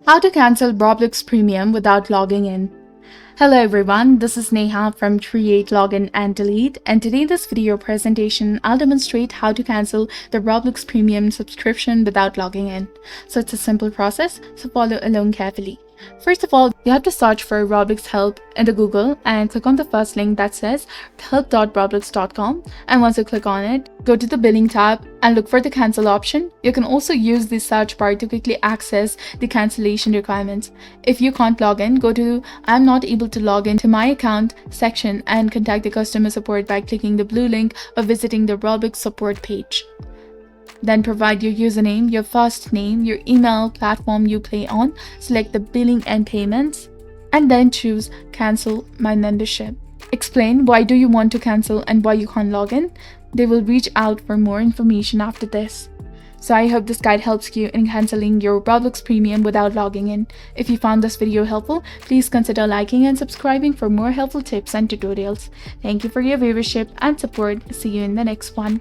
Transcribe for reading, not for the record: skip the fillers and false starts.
How to cancel Roblox Premium without logging in. Hello everyone, this is Neha from Create, Login and Delete, and today in this video presentation I'll demonstrate how to cancel the Roblox Premium subscription without logging in. So it's a simple process, so follow along carefully. First of all, you have to search for Roblox Help in the Google and click on the first link that says help.roblox.com, and once you click on it, go to the billing tab and look for the cancel option. You can also use the search bar to quickly access the cancellation requirements. If you can't log in, go to I'm not able to log into my account section and contact the customer support by clicking the blue link or visiting the Roblox support page. Then provide your username, your first name, your email, platform you play on, select the billing and payments, and then choose cancel my membership. Explain why do you want to cancel and why you can't log in. They will reach out for more information after this. So I hope this guide helps you in canceling your Roblox Premium without logging in. If you found this video helpful, please consider liking and subscribing for more helpful tips and tutorials. Thank you for your viewership and support. See you in the next one.